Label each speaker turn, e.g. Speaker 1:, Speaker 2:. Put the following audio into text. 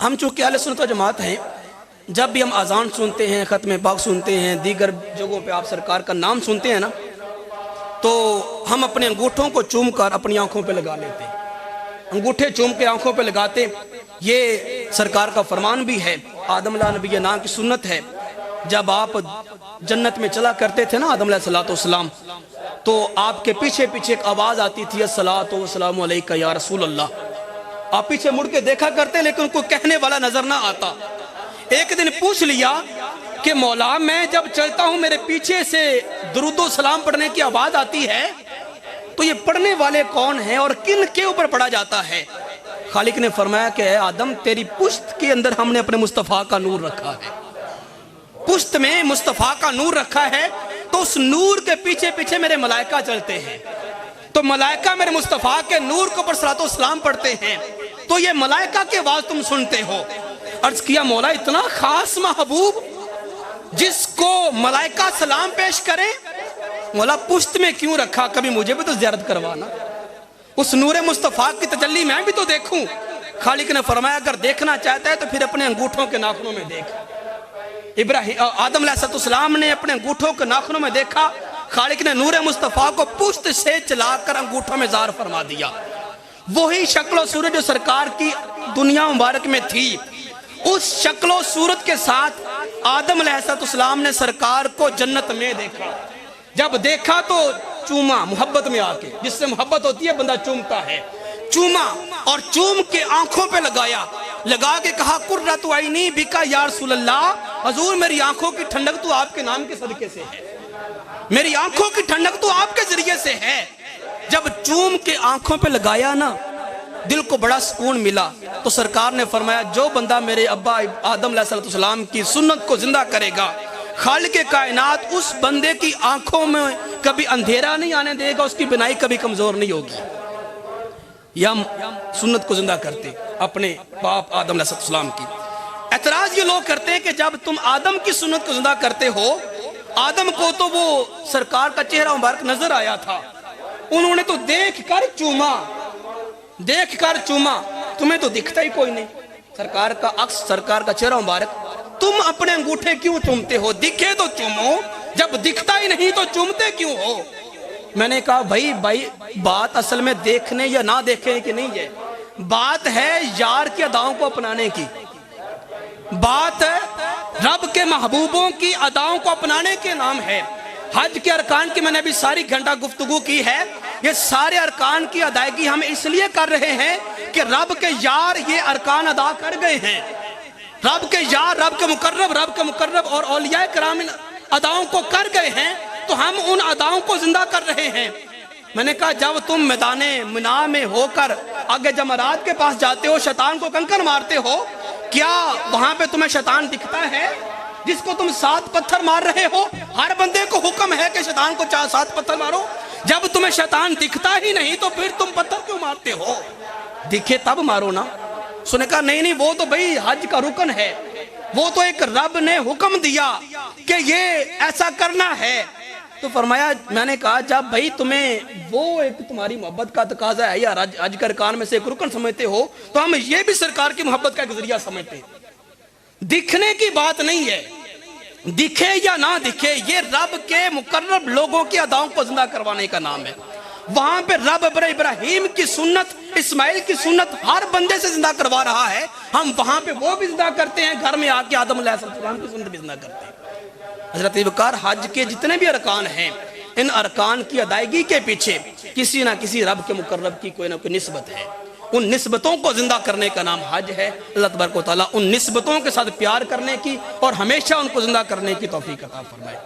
Speaker 1: ہم چونکہ اہل سنت و جماعت ہیں، جب بھی ہم اذان سنتے ہیں، ختم پاک سنتے ہیں، دیگر جگہوں پہ آپ سرکار کا نام سنتے ہیں نا، تو ہم اپنے انگوٹھوں کو چوم کر اپنی آنکھوں پہ لگا لیتے ہیں، انگوٹھے چوم کے آنکھوں پہ لگاتے۔ یہ سرکار کا فرمان بھی ہے، آدم علیہ نبی نام کی سنت ہے۔ جب آپ جنت میں چلا کرتے تھے نا آدم علیہ السلام، تو آپ کے پیچھے پیچھے ایک آواز آتی تھی، الصلاۃ والسلام علیکہ یا رسول اللہ۔ آپ پیچھے مڑ کے دیکھا کرتے لیکن کوئی کہنے والا نظر نہ آتا۔ ایک دن پوچھ لیا کہ مولا میں جب چلتا ہوں میرے پیچھے سے درود و سلام پڑھنے کی آواز آتی ہے، تو یہ پڑھنے والے کون ہیں اور کن کے اوپر پڑھا جاتا ہے؟ خالق نے فرمایا کہ اے آدم، تیری پشت کے اندر ہم نے اپنے مصطفیٰ کا نور رکھا ہے، پشت میں مصطفیٰ کا نور رکھا ہے، تو اس نور کے پیچھے پیچھے میرے ملائکہ چلتے ہیں، تو ملائکہ میرے مصطفیٰ کے نور کے اوپر صلاۃ و سلام پڑھتے ہیں، تو یہ ملائکہ کی آواز تم سنتے ہو۔ عرض کیا مولا اتنا خاص محبوب جس کو ملائکہ سلام پیش کریں، مولا پشت میں کیوں رکھا؟ کبھی مجھے بھی تو زیارت کروانا، اس نور مصطفیٰ کی تجلی میں بھی تو دیکھوں۔ خالق نے فرمایا اگر دیکھنا چاہتا ہے تو پھر اپنے انگوٹھوں کے ناخنوں میں دیکھ۔ آدم علیہ السلام نے اپنے انگوٹھوں کے ناخنوں میں دیکھا، خالق نے نور مصطفیٰ کو پشت سے چلا کر انگوٹھوں میں ظاہر فرما دیا۔ وہی شکل و صورت جو سرکار کی دنیا مبارک میں تھی، اس شکل و صورت کے ساتھ آدم علیہ السلام نے سرکار کو جنت میں دیکھا۔ جب دیکھا تو چوما، محبت میں آ کے، جس سے محبت ہوتی ہے بندہ چومتا ہے، چوما اور چوم کے آنکھوں پہ لگا کے کہا قرۃ عینی بکا یا رسول اللہ، حضور میری آنکھوں کی ٹھنڈک تو آپ کے نام کے صدقے سے ہے، میری آنکھوں کی ٹھنڈک تو آپ کے ذریعے سے ہے۔ جب چوم کے آنکھوں پہ لگایا نا، دل کو بڑا سکون ملا، تو سرکار نے فرمایا جو بندہ میرے ابا آدم علیہ السلام کی سنت کو زندہ کرے گا، خالق کائنات اس بندے کی آنکھوں میں کبھی اندھیرا نہیں آنے دے گا، اس کی بینائی کبھی کمزور نہیں ہوگی۔ یہ ہم سنت کو زندہ کرتے اپنے باپ آدم علیہ السلام کی۔ اعتراض یہ لوگ کرتے ہیں کہ جب تم آدم کی سنت کو زندہ کرتے ہو، آدم کو تو وہ سرکار کا چہرہ مبارک نظر آیا تھا، انہوں نے تو دیکھ کر چوما، تمہیں تو دکھتا ہی کوئی نہیں سرکار کا عکس، سرکار کا چہرہ مبارک، تم اپنے انگوٹھے کیوں چومتے ہو؟ دکھے تو چومو، جب دکھتا ہی نہیں تو چومتے کیوں ہو؟ میں نے کہا بھائی بات اصل میں دیکھنے یا نہ دیکھنے کی نہیں ہے، بات ہے یار کی اداؤں کو اپنانے کی، بات رب کے محبوبوں کی اداؤں کو اپنانے کے نام ہے۔ حج کے ارکان کی میں نے ابھی ساری گھنٹہ گفتگو کی ہے، یہ سارے ارکان کی ادائیگی ہم اس لیے کر رہے ہیں کہ رب کے یار یہ ارکان ادا کر گئے ہیں، رب کے یار، رب کے مقرب اور اولیاء کرام ان اداؤں کو کر گئے ہیں، تو ہم ان اداؤں کو زندہ کر رہے ہیں۔ میں نے کہا جب تم میدان منا میں ہو کر آگے جمرات کے پاس جاتے ہو، شیطان کو کنکر مارتے ہو، کیا وہاں پہ تمہیں شیطان دکھتا ہے جس کو تم 7 پتھر مار رہے ہو؟ ہر بندے کو حکم ہے کہ شیطان کو 7 پتھر مارو، جب تمہیں شیطان دکھتا ہی نہیں تو پھر تم پتھر کیوں مارتے ہو؟ دکھے تب مارو نا۔ اس نے کہا نہیں وہ تو بھائی حج کا رکن ہے، وہ تو ایک رب نے حکم دیا کہ یہ ایسا کرنا ہے۔ تو فرمایا، میں نے کہا جب بھائی تمہیں وہ ایک تمہاری محبت کا تقاضا ہے یا حج کے ارکان میں سے ایک رکن سمجھتے ہو، تو ہم یہ بھی سرکار کی محبت کا ایک ذریعہ سمجھتے ہیں۔ دکھنے کی بات نہیں ہے، دکھے یا نہ دکھے، یہ رب کے مقرب لوگوں کی اداؤں کو زندہ کروانے کا نام ہے۔ وہاں پہ رب ابراہیم کی سنت، اسماعیل کی سنت ہر بندے سے زندہ کروا رہا ہے، ہم وہاں پہ وہ بھی زندہ کرتے ہیں، گھر میں آ کے آدم علیہ السلام کی سنت بھی زندہ کرتے ہیں۔ حضرت وقار حج کے جتنے بھی ارکان ہیں، ان ارکان کی ادائیگی کے پیچھے کسی نہ کسی رب کے مقرب کی کوئی نہ کوئی نسبت ہے، ان نسبتوں کو زندہ کرنے کا نام حج ہے۔ اللہ تبارک و تعالیٰ ان نسبتوں کے ساتھ پیار کرنے کی اور ہمیشہ ان کو زندہ کرنے کی توفیق عطا فرمائے۔